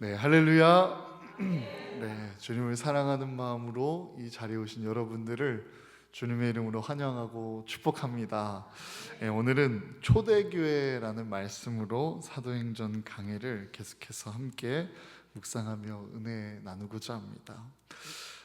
네, 할렐루야. 네, 주님을 사랑하는 마음으로 이 자리에 오신 여러분들을 주님의 이름으로 환영하고 축복합니다. 네, 오늘은 초대교회라는 말씀으로 사도행전 강해를 계속해서 함께 묵상하며 은혜 나누고자 합니다.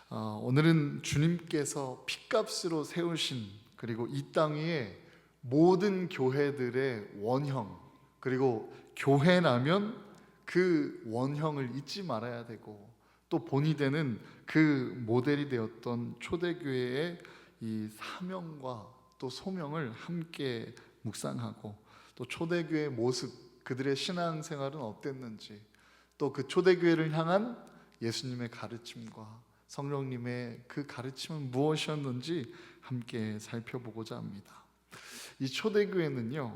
오늘은 주님께서 핏값으로 세우신, 그리고 이 땅 위에 모든 교회들의 원형, 그리고 교회라면 그 원형을 잊지 말아야 되고, 또 본이 되는 그 모델이 되었던 초대교회의 이 사명과 또 소명을 함께 묵상하고, 또 초대교회의 모습, 그들의 신앙생활은 어땠는지, 또 그 초대교회를 향한 예수님의 가르침과 성령님의 그 가르침은 무엇이었는지 함께 살펴보고자 합니다. 이 초대교회는요,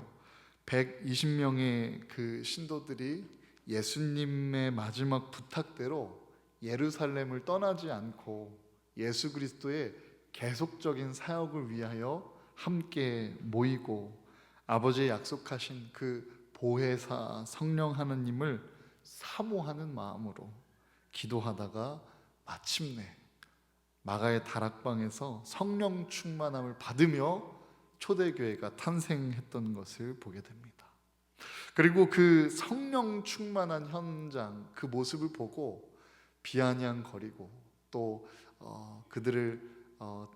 120명의 그 신도들이 예수님의 마지막 부탁대로 예루살렘을 떠나지 않고 예수 그리스도의 계속적인 사역을 위하여 함께 모이고, 아버지의 약속하신 그 보혜사 성령 하나님을 사모하는 마음으로 기도하다가 마침내 마가의 다락방에서 성령 충만함을 받으며 초대교회가 탄생했던 것을 보게 됩니다. 그리고 그 성령 충만한 현장, 그 모습을 보고 비아냥거리고, 또 그들을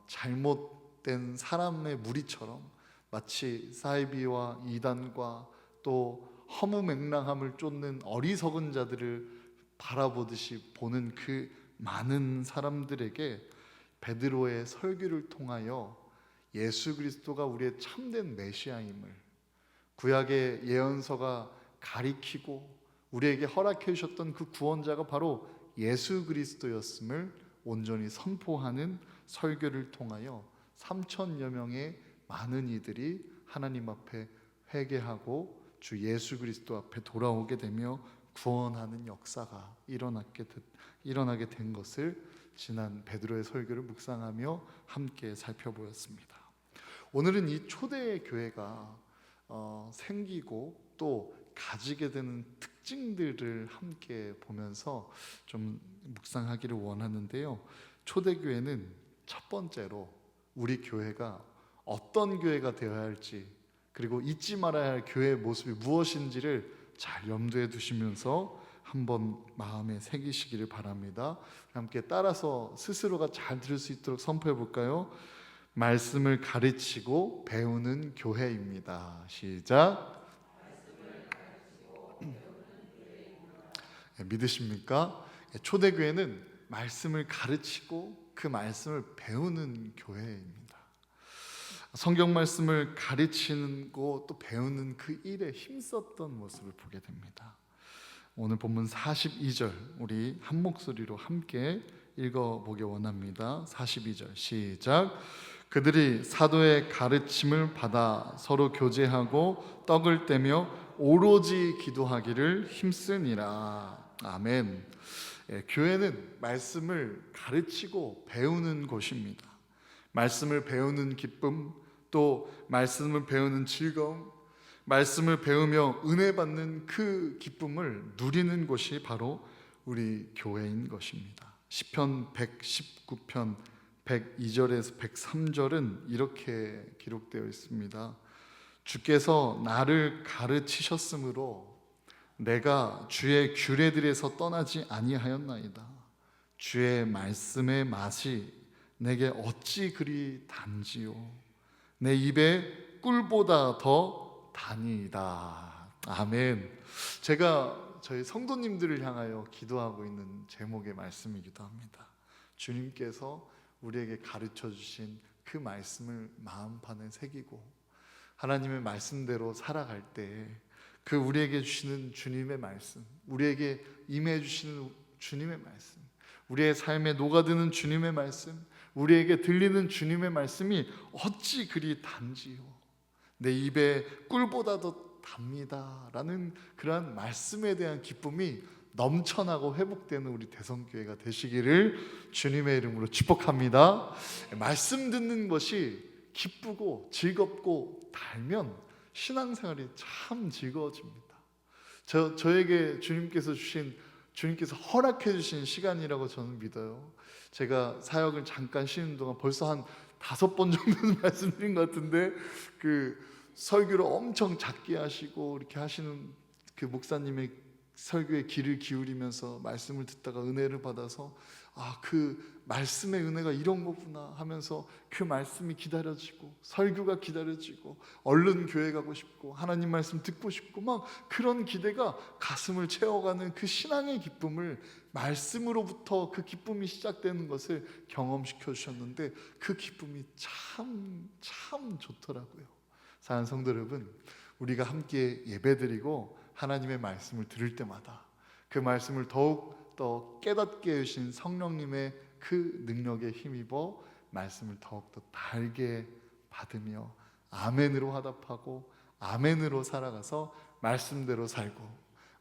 잘못된 사람의 무리처럼 마치 사이비와 이단과 또 허무맹랑함을 쫓는 어리석은 자들을 바라보듯이 보는 그 많은 사람들에게 베드로의 설교를 통하여 예수 그리스도가 우리의 참된 메시아임을 구약의 예언서가 가리키고 우리에게 허락해 주셨던 그 구원자가 바로 예수 그리스도였음을 온전히 선포하는 설교를 통하여 3천여 명의 많은 이들이 하나님 앞에 회개하고 주 예수 그리스도 앞에 돌아오게 되며 구원하는 역사가 일어나게 된 것을 지난 베드로의 설교를 묵상하며 함께 살펴보았습니다. 오늘은 이 초대 교회가 생기고 또 가지게 되는 특징들을 함께 보면서 좀 묵상하기를 원하는데요. 초대교회는 첫 번째로 우리 교회가 어떤 교회가 되어야 할지, 그리고 잊지 말아야 할 교회의 모습이 무엇인지를 잘 염두에 두시면서 한번 마음에 새기시기를 바랍니다. 함께 따라서 스스로가 잘 들을 수 있도록 선포해 볼까요? 말씀을 가르치고 배우는 교회입니다. 시작. 믿으십니까? 초대교회는 말씀을 가르치고 그 말씀을 배우는 교회입니다. 성경 말씀을 가르치고 또 배우는 그 일에 힘썼던 모습을 보게 됩니다. 오늘 본문 42절 우리 한 목소리로 함께 읽어보기 원합니다. 42절 시작. 그들이 사도의 가르침을 받아 서로 교제하고 떡을 떼며 오로지 기도하기를 힘쓰니라. 아멘. 교회는 말씀을 가르치고 배우는 곳입니다. 말씀을 배우는 기쁨, 또 말씀을 배우는 즐거움, 말씀을 배우며 은혜 받는 그 기쁨을 누리는 곳이 바로 우리 교회인 것입니다. 시편 119편 102절에서 103절은 이렇게 기록되어 있습니다. 주께서 나를 가르치셨으므로 내가 주의 규례들에서 떠나지 아니하였나이다. 주의 말씀의 맛이 내게 어찌 그리 단지요. 내 입에 꿀보다 더 다니이다. 아멘. 제가 저희 성도님들을 향하여 기도하고 있는 제목의 말씀이기도 합니다. 주님께서 우리에게 가르쳐 주신 그 말씀을 마음판에 새기고 하나님의 말씀대로 살아갈 때 그 우리에게 주시는 주님의 말씀, 우리에게 임해 주시는 주님의 말씀, 우리의 삶에 녹아드는 주님의 말씀, 우리에게 들리는 주님의 말씀이 어찌 그리 단지요. 내 입에 꿀보다 더 답니다 라는 그러한 말씀에 대한 기쁨이 넘쳐나고 회복되는 우리 대성교회가 되시기를 주님의 이름으로 축복합니다. 말씀 듣는 것이 기쁘고 즐겁고 달면 신앙생활이 참 즐거워집니다. 저에게 주님께서 주신 주님께서 허락해 주신 시간이라고 저는 믿어요. 제가 사역을 잠깐 쉬는 동안 벌써 한 5번 정도는 말씀드린 것 같은데, 그 설교를 엄청 작게 하시고 이렇게 하시는 그 목사님의 설교에 귀를 기울이면서 말씀을 듣다가 은혜를 받아서, 그 말씀의 은혜가 이런 거구나 하면서 그 말씀이 기다려지고 설교가 기다려지고 얼른 교회 가고 싶고 하나님 말씀 듣고 싶고 막 그런 기대가 가슴을 채워가는 그 신앙의 기쁨을, 말씀으로부터 그 기쁨이 시작되는 것을 경험시켜 주셨는데, 그 기쁨이 참 좋더라고요. 사랑하는 성도 여러분, 우리가 함께 예배드리고 하나님의 말씀을 들을 때마다 그 말씀을 더욱 더 깨닫게 해주신 성령님의 그 능력에 힘입어 말씀을 더욱더 달게 받으며 아멘으로 화답하고 아멘으로 살아가서 말씀대로 살고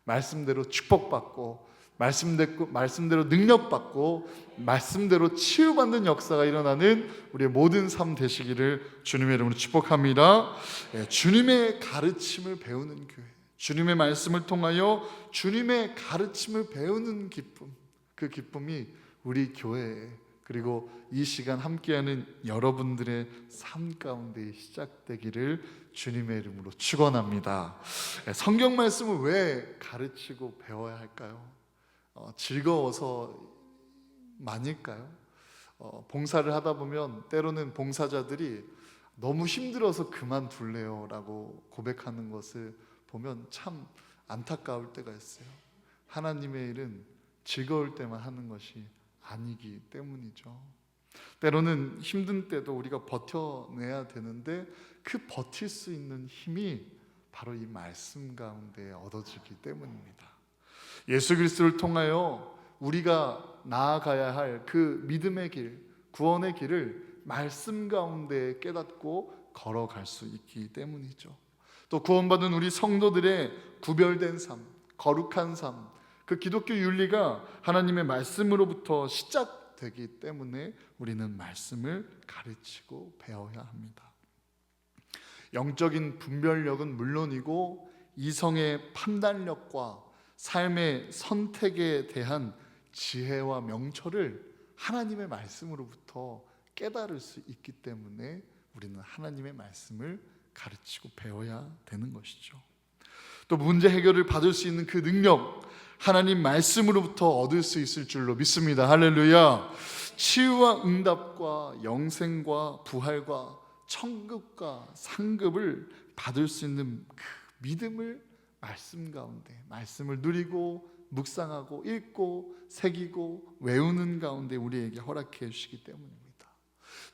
말씀대로 축복받고 말씀대로 능력받고 말씀대로 치유받는 역사가 일어나는 우리의 모든 삶 되시기를 주님의 이름으로 축복합니다. 주님의 가르침을 배우는 교회, 주님의 말씀을 통하여 주님의 가르침을 배우는 기쁨, 그 기쁨이 우리 교회에, 그리고 이 시간 함께하는 여러분들의 삶 가운데 시작되기를 주님의 이름으로 축원합니다. 성경 말씀을 왜 가르치고 배워야 할까요? 즐거워서 만일까요? 봉사를 하다 보면 때로는 봉사자들이 너무 힘들어서 그만둘래요 라고 고백하는 것을 보면 참 안타까울 때가 있어요. 하나님의 일은 즐거울 때만 하는 것이 아니기 때문이죠. 때로는 힘든 때도 우리가 버텨내야 되는데, 그 버틸 수 있는 힘이 바로 이 말씀 가운데 얻어지기 때문입니다. 예수 그리스도를 통하여 우리가 나아가야 할 그 믿음의 길, 구원의 길을 말씀 가운데 깨닫고 걸어갈 수 있기 때문이죠. 또 구원받은 우리 성도들의 구별된 삶, 거룩한 삶, 그 기독교 윤리가 하나님의 말씀으로부터 시작되기 때문에 우리는 말씀을 가르치고 배워야 합니다. 영적인 분별력은 물론이고 이성의 판단력과 삶의 선택에 대한 지혜와 명철을 하나님의 말씀으로부터 깨달을 수 있기 때문에 우리는 하나님의 말씀을 가르치고 배워야 되는 것이죠. 또 문제 해결을 받을 수 있는 그 능력, 하나님 말씀으로부터 얻을 수 있을 줄로 믿습니다. 할렐루야. 치유와 응답과 영생과 부활과 천국과 상급을 받을 수 있는 그 믿음을 말씀 가운데, 말씀을 누리고 묵상하고 읽고 새기고 외우는 가운데 우리에게 허락해 주시기 때문입니다.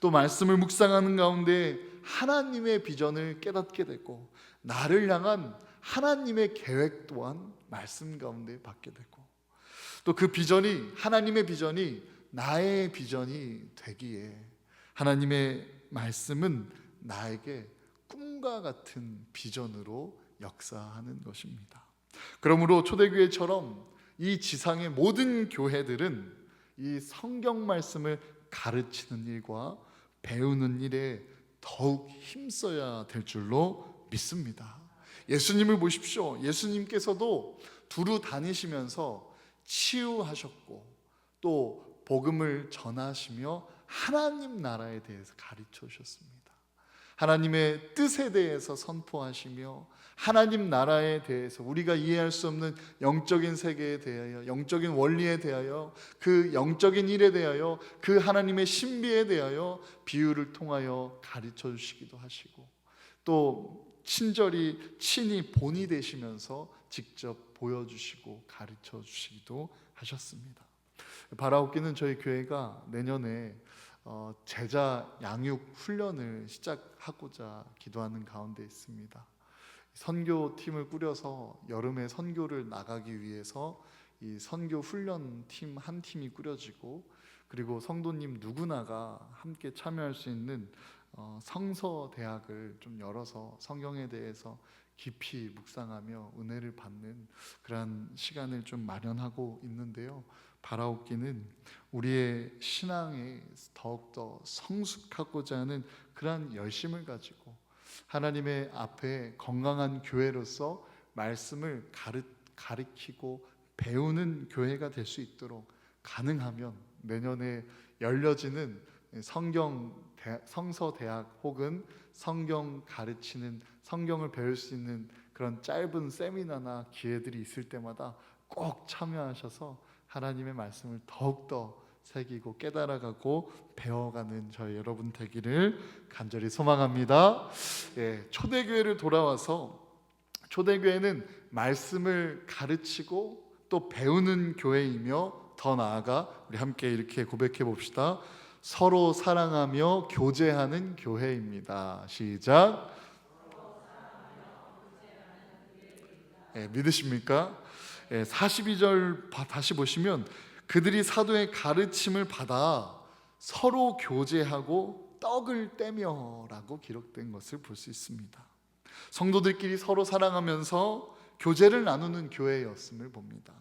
또 말씀을 묵상하는 가운데 하나님의 비전을 깨닫게 되고, 나를 향한 하나님의 계획 또한 말씀 가운데 받게 되고, 또 그 비전이, 하나님의 비전이 나의 비전이 되기에 하나님의 말씀은 나에게 꿈과 같은 비전으로 역사하는 것입니다. 그러므로 초대교회처럼 이 지상의 모든 교회들은 이 성경 말씀을 가르치는 일과 배우는 일에 더욱 힘써야 될 줄로 믿습니다. 예수님을 보십시오. 예수님께서도 두루 다니시면서 치유하셨고 또 복음을 전하시며 하나님 나라에 대해서 가르쳐 주셨습니다. 하나님의 뜻에 대해서 선포하시며 하나님 나라에 대해서, 우리가 이해할 수 없는 영적인 세계에 대하여, 영적인 원리에 대하여, 그 영적인 일에 대하여, 그 하나님의 신비에 대하여 비유를 통하여 가르쳐 주시기도 하시고, 또 친히 본이 되시면서 직접 보여주시고 가르쳐 주시기도 하셨습니다. 바라옵기는 저희 교회가 내년에 제자 양육 훈련을 시작하고자 기도하는 가운데 있습니다. 선교팀을 꾸려서 여름에 선교를 나가기 위해서 이 선교 훈련 팀 한 팀이 꾸려지고, 그리고 성도님 누구나가 함께 참여할 수 있는 성서 대학을 좀 열어서 성경에 대해서 깊이 묵상하며 은혜를 받는 그러한 시간을 좀 마련하고 있는데요. 바라옵기는 우리의 신앙에 더욱더 성숙하고자 하는 그러한 열심을 가지고 하나님의 앞에 건강한 교회로서 말씀을 가르치고 배우는 교회가 될 수 있도록 가능하면 내년에 열려지는 성서대학 혹은 성경 가르치는, 성경을 배울 수 있는 그런 짧은 세미나나 기회들이 있을 때마다 꼭 참여하셔서 하나님의 말씀을 더욱더 새기고 깨달아가고 배워가는 저희 여러분 되기를 간절히 소망합니다. 초대교회를 돌아와서, 초대교회는 말씀을 가르치고 또 배우는 교회이며, 더 나아가 우리 함께 이렇게 고백해 봅시다. 서로 사랑하며 교제하는 교회입니다. 시작. 믿으십니까? 42절 다시 보시면 그들이 사도의 가르침을 받아 서로 교제하고 떡을 떼며 라고 기록된 것을 볼 수 있습니다. 성도들끼리 서로 사랑하면서 교제를 나누는 교회였음을 봅니다.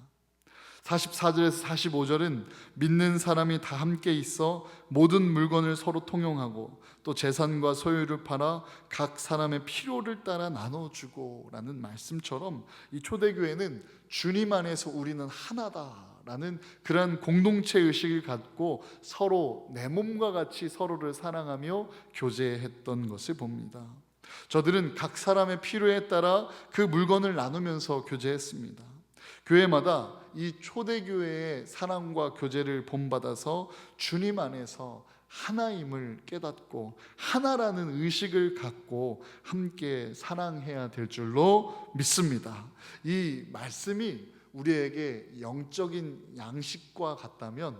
44절에서 45절은 믿는 사람이 다 함께 있어 모든 물건을 서로 통용하고 또 재산과 소유를 팔아 각 사람의 필요를 따라 나눠주고 라는 말씀처럼 이 초대교회는 주님 안에서 우리는 하나다라는 그러한 공동체 의식을 갖고 서로 내 몸과 같이 서로를 사랑하며 교제했던 것을 봅니다. 저들은 각 사람의 필요에 따라 그 물건을 나누면서 교제했습니다. 교회마다 이 초대교회의 사랑과 교제를 본받아서 주님 안에서 하나임을 깨닫고 하나라는 의식을 갖고 함께 사랑해야 될 줄로 믿습니다. 이 말씀이 우리에게 영적인 양식과 같다면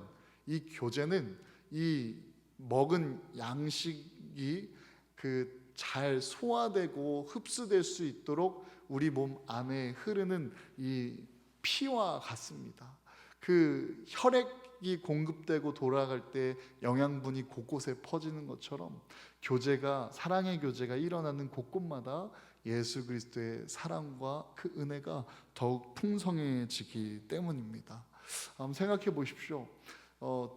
이 교제는 이 먹은 양식이 잘 소화되고 흡수될 수 있도록 우리 몸 안에 흐르는 이 피와 같습니다. 그 혈액이 공급되고 돌아갈 때 영양분이 곳곳에 퍼지는 것처럼 교제가, 사랑의 교제가 일어나는 곳곳마다 예수 그리스도의 사랑과 그 은혜가 더욱 풍성해지기 때문입니다. 한번 생각해 보십시오.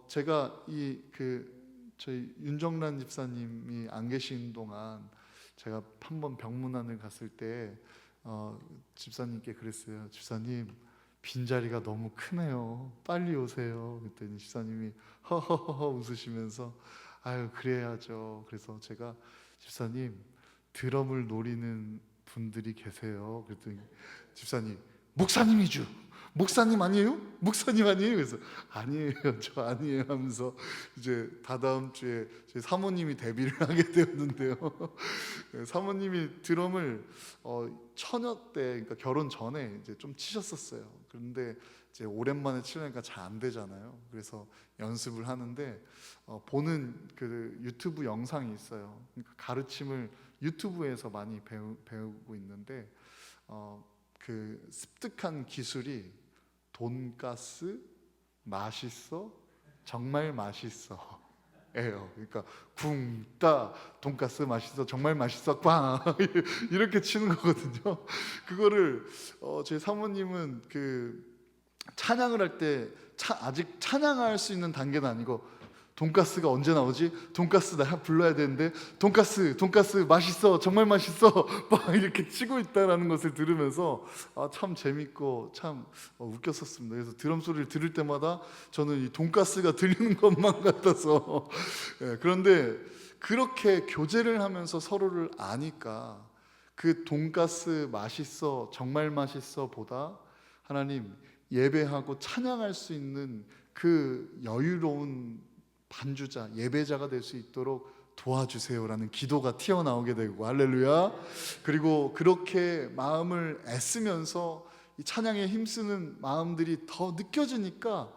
제가 저희 윤정란 집사님이 안 계신 동안 제가 한번 병문안을 갔을 때 집사님께 그랬어요. 집사님, 빈자리가 너무 크네요. 빨리 오세요. 그랬더니 집사님이 허허허 웃으시면서 아유 그래야죠. 그래서 제가 집사님, 드럼을 노리는 분들이 계세요. 그랬더니 집사님, 목사님이죠. 목사님 아니에요? 목사님 아니에요? 그래서 아니에요, 저 아니에요 하면서 이제 다다음 주에 제 사모님이 데뷔를 하게 되었는데요. 사모님이 드럼을 처녀 때, 그러니까 결혼 전에 이제 좀 치셨었어요. 그런데 이제 오랜만에 치려니까 잘 안 되잖아요. 그래서 연습을 하는데 보는 그 유튜브 영상이 있어요. 그러니까 가르침을 유튜브에서 많이 배우고 있는데 그 습득한 기술이 돈가스 맛있어? 정말 맛있어 예요. 그러니까 쿵따 돈가스 맛있어, 정말 맛있어, 꽝 이렇게 치는 거거든요. 그거를 제 사모님은 찬양을 할 때 아직 찬양할 수 있는 단계는 아니고 돈가스가 언제 나오지? 돈가스 나 불러야 되는데 돈가스 맛있어, 정말 맛있어 막 이렇게 치고 있다라는 것을 들으면서 참 재밌고 참 웃겼었습니다. 그래서 드럼 소리를 들을 때마다 저는 이 돈가스가 들리는 것만 같아서 그런데 그렇게 교제를 하면서 서로를 아니까 그 돈가스 맛있어, 정말 맛있어 보다 하나님, 예배하고 찬양할 수 있는 그 여유로운 반주자, 예배자가 될 수 있도록 도와주세요라는 기도가 튀어나오게 되고, 할렐루야. 그리고 그렇게 마음을 애쓰면서 이 찬양에 힘쓰는 마음들이 더 느껴지니까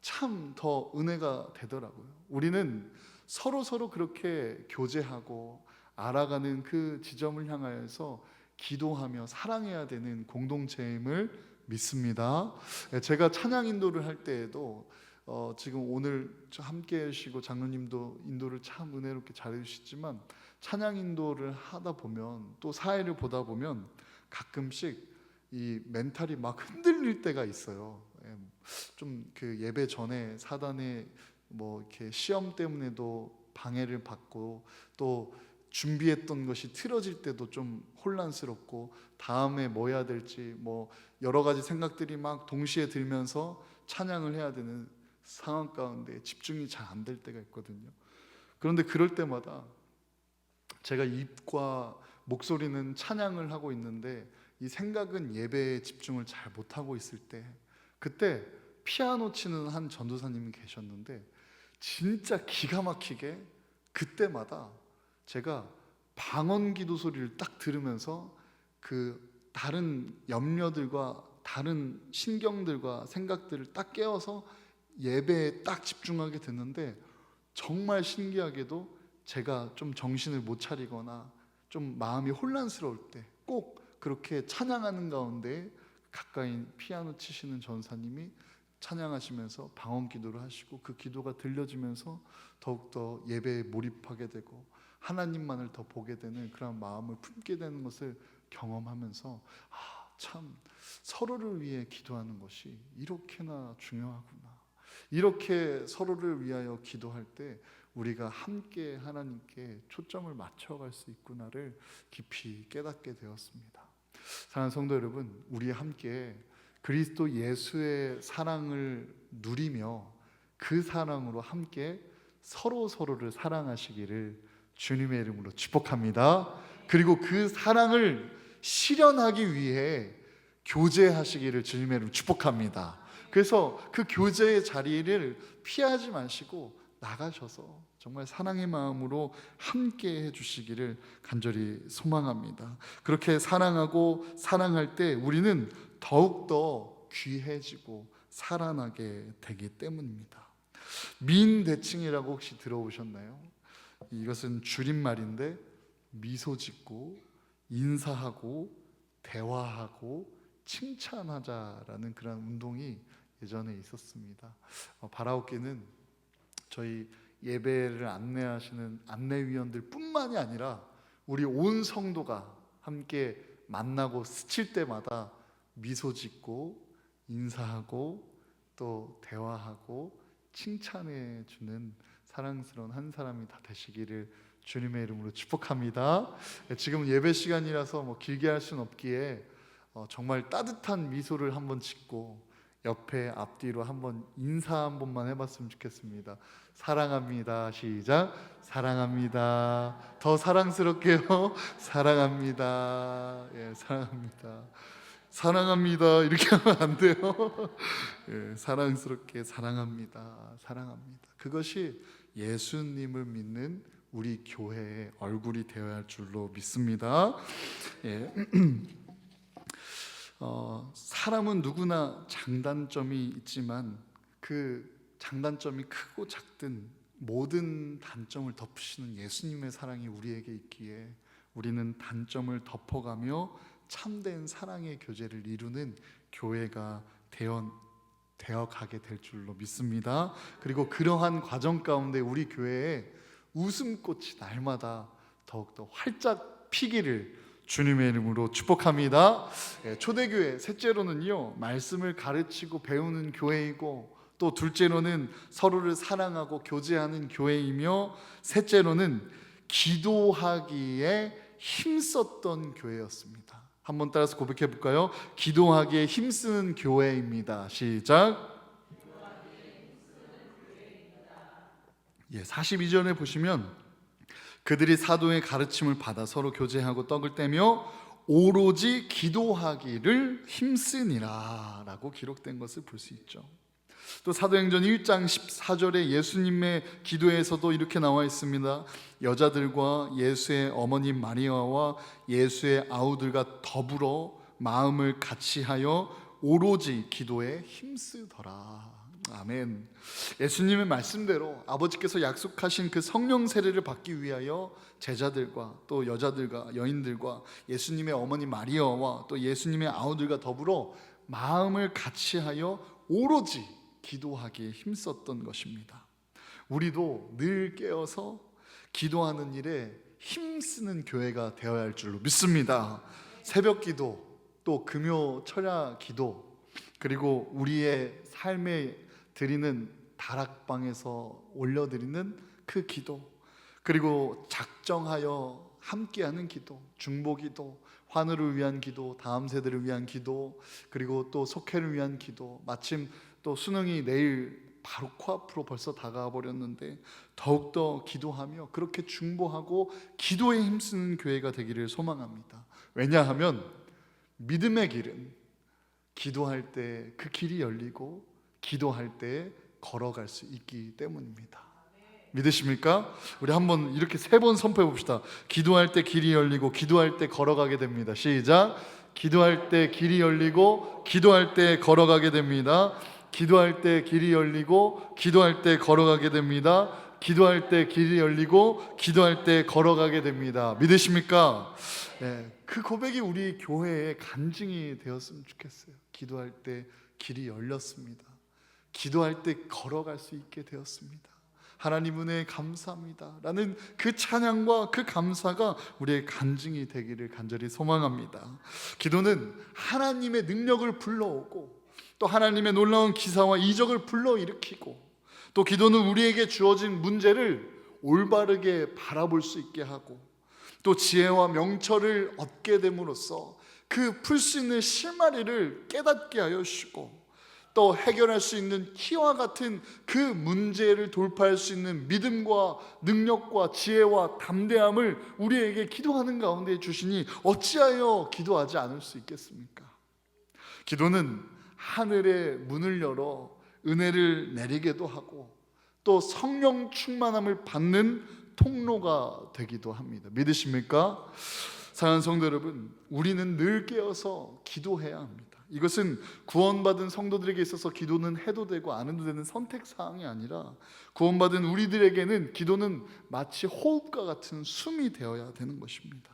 참 더 은혜가 되더라고요. 우리는 서로 그렇게 교제하고 알아가는 그 지점을 향하여서 기도하며 사랑해야 되는 공동체임을 믿습니다. 제가 찬양 인도를 할 때에도 지금 오늘 함께 하시고 장로님도 인도를 참 은혜롭게 잘해주시지만 찬양 인도를 하다 보면 또 사회를 보다 보면 가끔씩 이 멘탈이 막 흔들릴 때가 있어요. 좀 그 예배 전에 사단의 뭐 이렇게 시험 때문에도 방해를 받고 또 준비했던 것이 틀어질 때도 좀 혼란스럽고 다음에 뭐 해야 될지 뭐 여러 가지 생각들이 막 동시에 들면서 찬양을 해야 되는 상황 가운데 집중이 잘 안 될 때가 있거든요. 그런데 그럴 때마다 제가 입과 목소리는 찬양을 하고 있는데 이 생각은 예배에 집중을 잘 못하고 있을 때, 그때 피아노 치는 한 전도사님이 계셨는데 진짜 기가 막히게 그때마다 제가 방언 기도 소리를 딱 들으면서 그 다른 염려들과 다른 신경들과 생각들을 딱 깨워서 예배에 딱 집중하게 됐는데, 정말 신기하게도 제가 좀 정신을 못 차리거나 좀 마음이 혼란스러울 때 꼭 그렇게 찬양하는 가운데 가까이 피아노 치시는 전사님이 찬양하시면서 방언 기도를 하시고 그 기도가 들려지면서 더욱더 예배에 몰입하게 되고 하나님만을 더 보게 되는 그런 마음을 품게 되는 것을 경험하면서 참 서로를 위해 기도하는 것이 이렇게나 중요하구나, 이렇게 서로를 위하여 기도할 때 우리가 함께 하나님께 초점을 맞춰갈 수 있구나를 깊이 깨닫게 되었습니다. 사랑하는 성도 여러분, 우리 함께 그리스도 예수의 사랑을 누리며 그 사랑으로 함께 서로를 사랑하시기를 주님의 이름으로 축복합니다. 그리고 그 사랑을 실현하기 위해 교제하시기를 주님의 이름으로 축복합니다. 그래서 그 교제의 자리를 피하지 마시고 나가셔서 정말 사랑의 마음으로 함께 해주시기를 간절히 소망합니다. 그렇게 사랑하고 사랑할 때 우리는 더욱더 귀해지고 살아나게 되기 때문입니다. 민대칭이라고 혹시 들어보셨나요? 이것은 줄임말인데 미소 짓고 인사하고 대화하고 칭찬하자라는 그런 운동이 예전에 있었습니다. 바라옵기는 저희 예배를 안내하시는 안내위원들 뿐만이 아니라 우리 온 성도가 함께 만나고 스칠 때마다 미소 짓고 인사하고 또 대화하고 칭찬해 주는 사랑스러운 한 사람이 다 되시기를 주님의 이름으로 축복합니다. 지금 예배 시간이라서 뭐 길게 할 수는 없기에 정말 따뜻한 미소를 한번 짓고 옆에 앞뒤로 한번 인사 한 번만 해봤으면 좋겠습니다. 사랑합니다. 시작. 사랑합니다. 더 사랑스럽게요. 사랑합니다. 예, 사랑합니다. 사랑합니다. 이렇게 하면 안 돼요. 예, 사랑스럽게 사랑합니다. 사랑합니다. 그것이 예수님을 믿는 우리 교회의 얼굴이 되어야 할 줄로 믿습니다. 예. 사람은 누구나 장단점이 있지만 그 장단점이 크고 작든 모든 단점을 덮으시는 예수님의 사랑이 우리에게 있기에 우리는 단점을 덮어가며 참된 사랑의 교제를 이루는 교회가 되어 가게 될 줄로 믿습니다. 그리고 그러한 과정 가운데 우리 교회에 웃음꽃이 날마다 더욱더 활짝 피기를 주님의 이름으로 축복합니다. 초대교회 셋째로는요, 말씀을 가르치고 배우는 교회이고, 또 둘째로는 서로를 사랑하고 교제하는 교회이며, 셋째로는 기도하기에 힘썼던 교회였습니다. 한번 따라서 고백해 볼까요? 기도하기에 힘쓰는 교회입니다. 시작. 42절에 보시면 그들이 사도의 가르침을 받아 서로 교제하고 떡을 떼며 오로지 기도하기를 힘쓰니라 라고 기록된 것을 볼 수 있죠. 또 사도행전 1장 14절에 예수님의 기도에서도 이렇게 나와 있습니다. 여자들과 예수의 어머니 마리아와 예수의 아우들과 더불어 마음을 같이하여 오로지 기도에 힘쓰더라. 아멘. 예수님의 말씀대로 아버지께서 약속하신 그 성령 세례를 받기 위하여 제자들과 또 여자들과 여인들과 예수님의 어머니 마리아와 또 예수님의 아우들과 더불어 마음을 같이하여 오로지 기도하기에 힘썼던 것입니다. 우리도 늘 깨어서 기도하는 일에 힘쓰는 교회가 되어야 할 줄로 믿습니다. 새벽 기도, 또 금요 철야 기도, 그리고 우리의 삶에 드리는 다락방에서 올려드리는 그 기도, 그리고 작정하여 함께하는 기도, 중보기도, 환우를 위한 기도, 다음 세대를 위한 기도, 그리고 또 속회를 위한 기도. 마침 또 수능이 내일 바로 코앞으로 벌써 다가와 버렸는데 더욱더 기도하며 그렇게 중보하고 기도에 힘쓰는 교회가 되기를 소망합니다. 왜냐하면 믿음의 길은 기도할 때 그 길이 열리고 기도할 때 걸어갈 수 있기 때문입니다. 믿으십니까? 우리 한번 이렇게 3번 선포해 봅시다. 기도할 때 길이 열리고 기도할 때 걸어가게 됩니다. 시작. 기도할 때 길이 열리고 기도할 때 걸어가게 됩니다. 기도할 때 길이 열리고 기도할 때 걸어가게 됩니다. 기도할 때 길이 열리고 기도할 때 걸어가게 됩니다. 믿으십니까? 네, 그 고백이 우리 교회의 간증이 되었으면 좋겠어요. 기도할 때 길이 열렸습니다. 기도할 때 걸어갈 수 있게 되었습니다. 하나님 은혜에 감사합니다 라는 그 찬양과 그 감사가 우리의 간증이 되기를 간절히 소망합니다. 기도는 하나님의 능력을 불러오고 또 하나님의 놀라운 기사와 이적을 불러일으키고 또 기도는 우리에게 주어진 문제를 올바르게 바라볼 수 있게 하고 또 지혜와 명철을 얻게 됨으로써 그 풀 수 있는 실마리를 깨닫게 하여 주시고 또 해결할 수 있는 키와 같은 그 문제를 돌파할 수 있는 믿음과 능력과 지혜와 담대함을 우리에게 기도하는 가운데 주시니 어찌하여 기도하지 않을 수 있겠습니까? 기도는 하늘의 문을 열어 은혜를 내리게도 하고 또 성령 충만함을 받는 통로가 되기도 합니다. 믿으십니까? 사랑하는 성도 여러분, 우리는 늘 깨어서 기도해야 합니다. 이것은 구원받은 성도들에게 있어서 기도는 해도 되고 안 해도 되는 선택사항이 아니라 구원받은 우리들에게는 기도는 마치 호흡과 같은 숨이 되어야 되는 것입니다.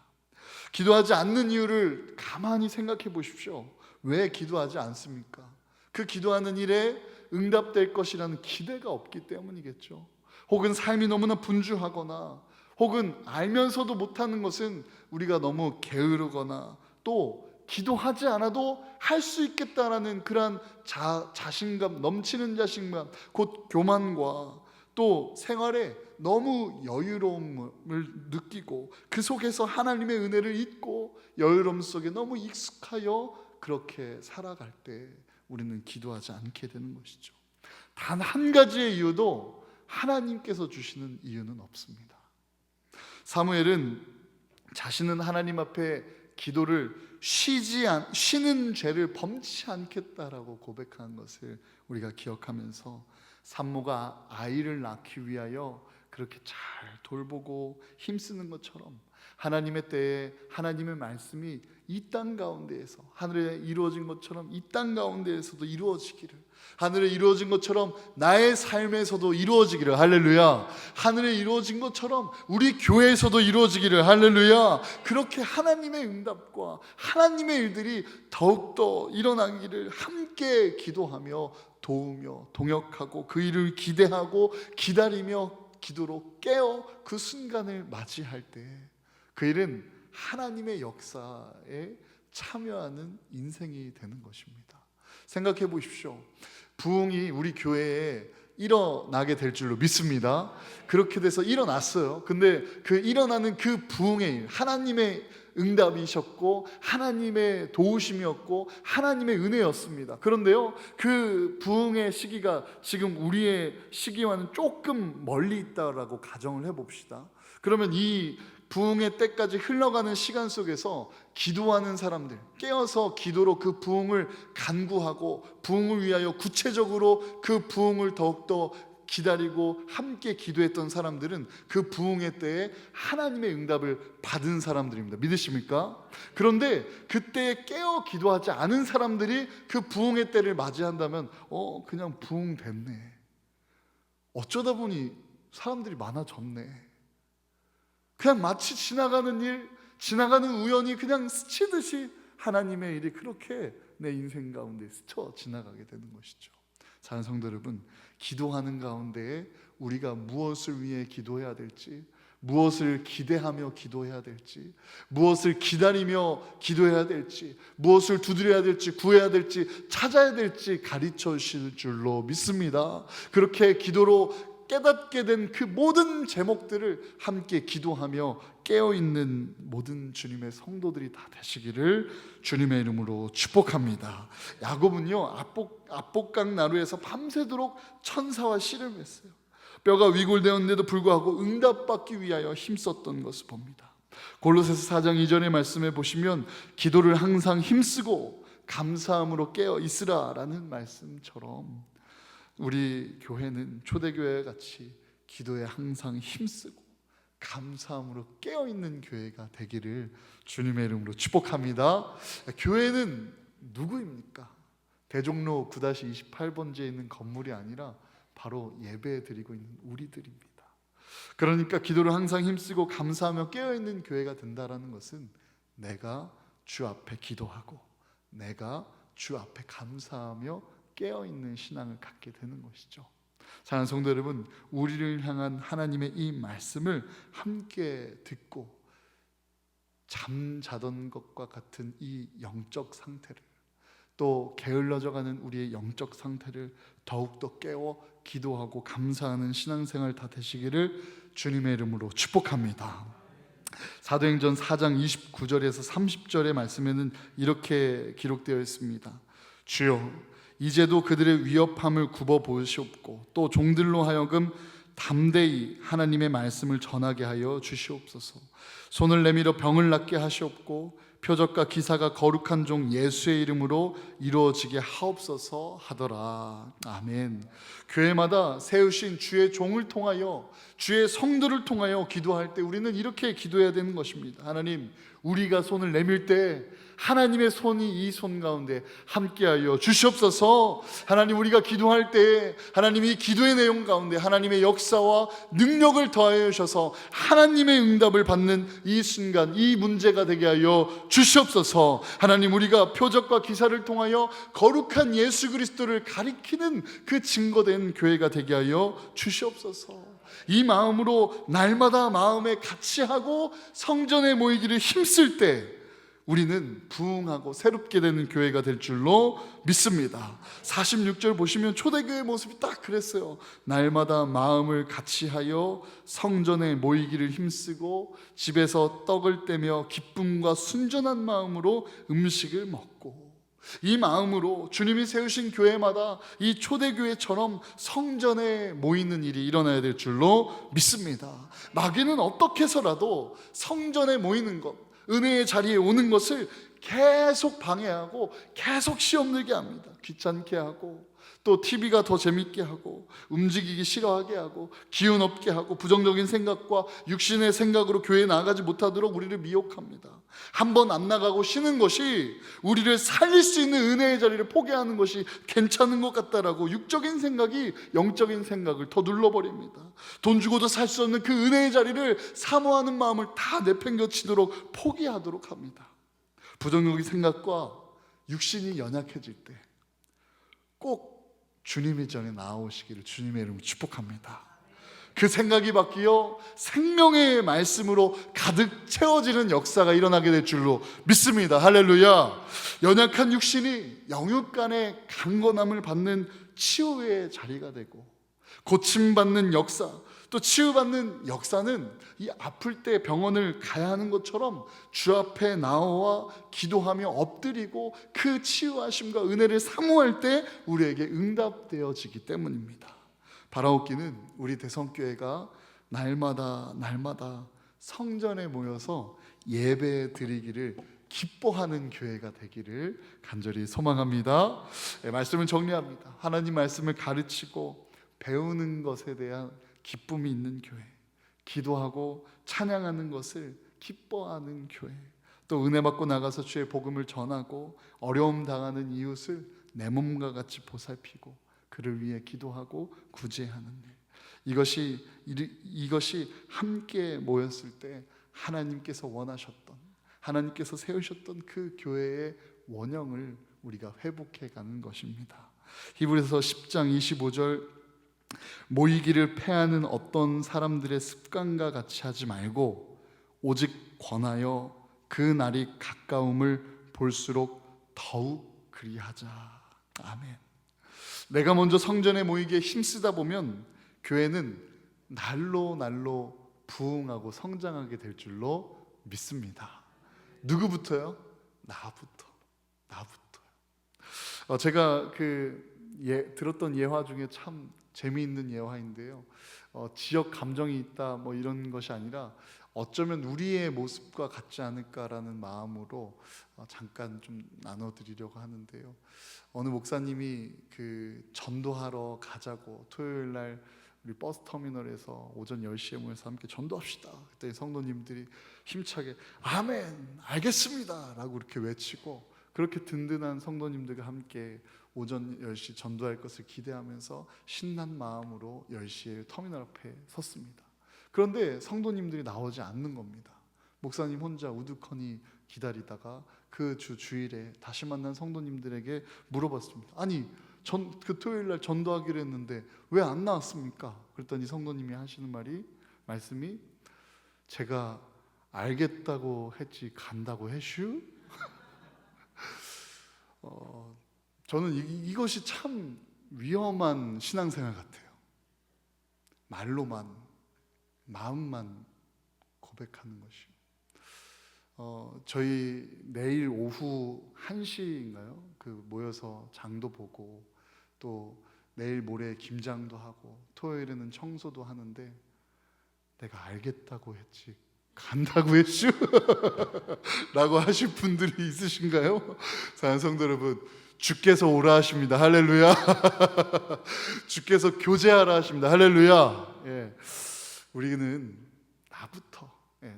기도하지 않는 이유를 가만히 생각해 보십시오. 왜 기도하지 않습니까? 그 기도하는 일에 응답될 것이라는 기대가 없기 때문이겠죠. 혹은 삶이 너무나 분주하거나 혹은 알면서도 못하는 것은 우리가 너무 게으르거나 또 기도하지 않아도 할 수 있겠다라는 그러한 자신감, 넘치는 자신감, 곧 교만과 또 생활에 너무 여유로움을 느끼고 그 속에서 하나님의 은혜를 잊고 여유로움 속에 너무 익숙하여 그렇게 살아갈 때 우리는 기도하지 않게 되는 것이죠. 단 한 가지의 이유도 하나님께서 주시는 이유는 없습니다. 사무엘은 자신은 하나님 앞에 기도를 쉬는 죄를 범치 않겠다라고 고백한 것을 우리가 기억하면서 산모가 아이를 낳기 위하여 그렇게 잘 돌보고 힘쓰는 것처럼 하나님의 때에 하나님의 말씀이 이 땅 가운데에서 하늘에 이루어진 것처럼 이 땅 가운데에서도 이루어지기를, 하늘에 이루어진 것처럼 나의 삶에서도 이루어지기를, 할렐루야. 하늘에 이루어진 것처럼 우리 교회에서도 이루어지기를, 할렐루야. 그렇게 하나님의 응답과 하나님의 일들이 더욱더 일어나기를 함께 기도하며 도우며 동역하고 그 일을 기대하고 기다리며 기도로 깨어 그 순간을 맞이할 때 그 일은 하나님의 역사에 참여하는 인생이 되는 것입니다. 생각해 보십시오. 부흥이 우리 교회에 일어나게 될 줄로 믿습니다. 그렇게 돼서 일어났어요. 근데 그 일어나는 그 부흥의 일, 하나님의 응답이셨고 하나님의 도우심이었고 하나님의 은혜였습니다. 그런데요, 그 부흥의 시기가 지금 우리의 시기와는 조금 멀리 있다라고 가정을 해봅시다. 그러면 이 부흥의 때까지 흘러가는 시간 속에서 기도하는 사람들, 깨어서 기도로 그 부흥을 간구하고 부흥을 위하여 구체적으로 그 부흥을 더욱더 기다리고 함께 기도했던 사람들은 그 부흥의 때에 하나님의 응답을 받은 사람들입니다. 믿으십니까? 그런데 그때에 깨어 기도하지 않은 사람들이 그 부흥의 때를 맞이한다면 그냥 부흥 됐네, 어쩌다 보니 사람들이 많아졌네, 그냥 마치 지나가는 일, 지나가는 우연이 그냥 스치듯이 하나님의 일이 그렇게 내 인생 가운데 스쳐 지나가게 되는 것이죠. 사랑하는 성도 여러분, 기도하는 가운데 우리가 무엇을 위해 기도해야 될지, 무엇을 기대하며 기도해야 될지, 무엇을 기다리며 기도해야 될지, 무엇을 두드려야 될지, 구해야 될지, 찾아야 될지 가르쳐 주실 줄로 믿습니다. 그렇게 기도로 깨닫게 된 그 모든 제목들을 함께 기도하며 깨어있는 모든 주님의 성도들이 다 되시기를 주님의 이름으로 축복합니다. 야곱은요, 압복강 나루에서 밤새도록 천사와 씨름했어요. 뼈가 위골되었는데도 불구하고 응답받기 위하여 힘썼던 것을 봅니다. 골로새서 4장 2절의 말씀에 보시면 기도를 항상 힘쓰고 감사함으로 깨어 있으라라는 말씀처럼 우리 교회는 초대교회 같이 기도에 항상 힘쓰고 감사함으로 깨어있는 교회가 되기를 주님의 이름으로 축복합니다. 교회는 누구입니까? 대종로 9-28번지에 있는 건물이 아니라 바로 예배 드리고 있는 우리들입니다. 그러니까 기도를 항상 힘쓰고 감사하며 깨어있는 교회가 된다는 것은 내가 주 앞에 기도하고 내가 주 앞에 감사하며 깨어있는 신앙을 갖게 되는 것이죠. 사랑하는 성도 여러분, 우리를 향한 하나님의 이 말씀을 함께 듣고 잠자던 것과 같은 이 영적 상태를, 또 게을러져가는 우리의 영적 상태를 더욱더 깨워 기도하고 감사하는 신앙생활 다 되시기를 주님의 이름으로 축복합니다. 사도행전 4장 29절에서 30절의 말씀에는 이렇게 기록되어 있습니다. 주여, 이제도 그들의 위협함을 굽어 보시옵고 또 종들로 하여금 담대히 하나님의 말씀을 전하게 하여 주시옵소서. 손을 내밀어 병을 낫게 하시옵고 표적과 기사가 거룩한 종 예수의 이름으로 이루어지게 하옵소서 하더라. 아멘. 교회마다 세우신 주의 종을 통하여, 주의 성도를 통하여 기도할 때 우리는 이렇게 기도해야 되는 것입니다. 하나님, 우리가 손을 내밀 때 하나님의 손이 이 손 가운데 함께하여 주시옵소서. 하나님, 우리가 기도할 때 하나님이 기도의 내용 가운데 하나님의 역사와 능력을 더하여 주셔서 하나님의 응답을 받는 이 순간, 이 문제가 되게 하여 주시옵소서. 하나님, 우리가 표적과 기사를 통하여 거룩한 예수 그리스도를 가리키는 그 증거된 교회가 되게 하여 주시옵소서. 이 마음으로 날마다 마음에 같이 하고 성전에 모이기를 힘쓸 때 우리는 부흥하고 새롭게 되는 교회가 될 줄로 믿습니다. 46절 보시면 초대교회의 모습이 딱 그랬어요. 날마다 마음을 같이 하여 성전에 모이기를 힘쓰고 집에서 떡을 떼며 기쁨과 순전한 마음으로 음식을 먹고, 이 마음으로 주님이 세우신 교회마다 이 초대교회처럼 성전에 모이는 일이 일어나야 될 줄로 믿습니다. 마귀는 어떻게 해서라도 성전에 모이는 것, 은혜의 자리에 오는 것을 계속 방해하고 계속 시험 들게 합니다. 귀찮게 하고 또 TV가 더 재밌게 하고 움직이기 싫어하게 하고 기운 없게 하고 부정적인 생각과 육신의 생각으로 교회에 나가지 못하도록 우리를 미혹합니다. 한번 안 나가고 쉬는 것이 우리를 살릴 수 있는 은혜의 자리를 포기하는 것이 괜찮은 것 같다라고 육적인 생각이 영적인 생각을 더 눌러버립니다. 돈 주고도 살 수 없는 그 은혜의 자리를 사모하는 마음을 다 내팽겨치도록 포기하도록 합니다. 부정적인 생각과 육신이 연약해질 때 꼭 주님의 전에 나오시기를 주님의 이름으로 축복합니다. 그 생각이 바뀌어 생명의 말씀으로 가득 채워지는 역사가 일어나게 될 줄로 믿습니다. 할렐루야. 연약한 육신이 영육간의 강건함을 받는 치유의 자리가 되고, 고침받는 역사, 또 치유받는 역사는 이 아플 때 병원을 가야 하는 것처럼 주 앞에 나와 기도하며 엎드리고 그 치유하심과 은혜를 사모할 때 우리에게 응답되어지기 때문입니다. 바라옵기는 우리 대성교회가 날마다 성전에 모여서 예배 드리기를 기뻐하는 교회가 되기를 간절히 소망합니다. 말씀을 정리합니다. 하나님 말씀을 가르치고 배우는 것에 대한 기쁨이 있는 교회, 기도하고 찬양하는 것을 기뻐하는 교회, 또 은혜 받고 나가서 주의 복음을 전하고 어려움 당하는 이웃을 내 몸과 같이 보살피고 그를 위해 기도하고 구제하는 일, 이것이 함께 모였을 때 하나님께서 원하셨던, 하나님께서 세우셨던 그 교회의 원형을 우리가 회복해 가는 것입니다. 히브리서 10장 25절, 모이기를 패하는 어떤 사람들의 습관과 같이 하지 말고 오직 권하여 그 날이 가까움을 볼수록 더욱 그리하자. 아멘. 내가 먼저 성전에 모이기에 힘쓰다 보면 교회는 날로 날로 부흥하고 성장하게 될 줄로 믿습니다. 누구부터요? 나부터요. 제가 들었던 예화 중에 참 재미있는 예화인데요. 지역 감정이 있다 뭐 이런 것이 아니라 어쩌면 우리의 모습과 같지 않을까라는 마음으로 잠깐 좀 나눠드리려고 하는데요. 어느 목사님이 전도하러 가자고 토요일 날 우리 버스 터미널에서 오전 10시에 모여서 함께 전도합시다. 그때 성도님들이 힘차게 아멘 알겠습니다 라고 이렇게 외치고, 그렇게 든든한 성도님들과 함께 오전 10시 전도할 것을 기대하면서 신난 마음으로 10시에 터미널 앞에 섰습니다. 그런데 성도님들이 나오지 않는 겁니다. 목사님 혼자 우두커니 기다리다가 그 주일에 다시 만난 성도님들에게 물어봤습니다. 아니 그 토요일 날 전도하기로 했는데 왜 안 나왔습니까? 그랬더니 성도님이 하시는 말씀이 제가 알겠다고 했지 간다고 해슈? 저는 이것이 참 위험한 신앙생활 같아요. 말로만, 마음만 고백하는 것이. 저희 내일 오후 1시인가요? 모여서 장도 보고 또 내일 모레 김장도 하고 토요일에는 청소도 하는데 내가 알겠다고 했지 간다고 했슈? 라고 하실 분들이 있으신가요? 사랑하는 성도 여러분, 주께서 오라 하십니다. 할렐루야. 주께서 교제하라 하십니다. 할렐루야. 우리는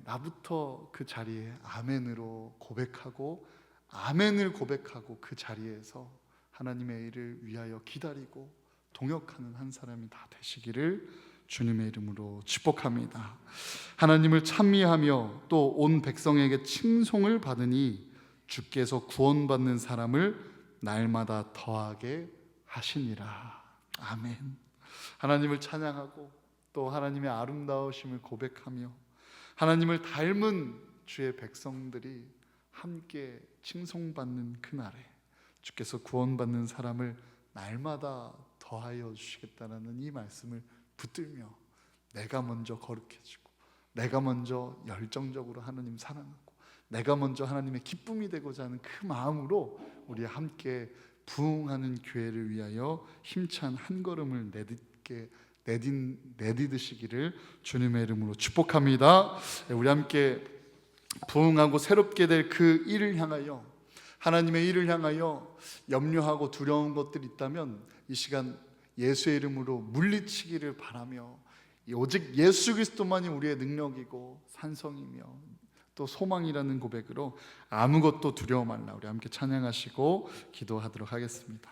나부터 그 자리에 아멘으로 고백하고, 아멘을 고백하고 그 자리에서 하나님의 일을 위하여 기다리고 동역하는 한 사람이 다 되시기를 주님의 이름으로 축복합니다. 하나님을 찬미하며 또 온 백성에게 칭송을 받으니 주께서 구원받는 사람을 날마다 더하게 하시니라. 아멘. 하나님을 찬양하고 또 하나님의 아름다우심을 고백하며 하나님을 닮은 주의 백성들이 함께 칭송받는 그날에 주께서 구원받는 사람을 날마다 더하여 주시겠다는 이 말씀을 붙들며 내가 먼저 거룩해지고 내가 먼저 열정적으로 하나님 사랑하고 내가 먼저 하나님의 기쁨이 되고자 하는 그 마음으로 우리 함께 부흥하는 교회를 위하여 힘찬 한 걸음을 내디드시기를 주님의 이름으로 축복합니다. 우리 함께 부흥하고 새롭게 될 그 일을 향하여, 하나님의 일을 향하여 염려하고 두려운 것들이 있다면 이 시간 예수의 이름으로 물리치기를 바라며, 오직 예수 그리스도만이 우리의 능력이고 산성이며 또 소망이라는 고백으로 아무것도 두려워 말라. 우리 함께 찬양하시고 기도하도록 하겠습니다.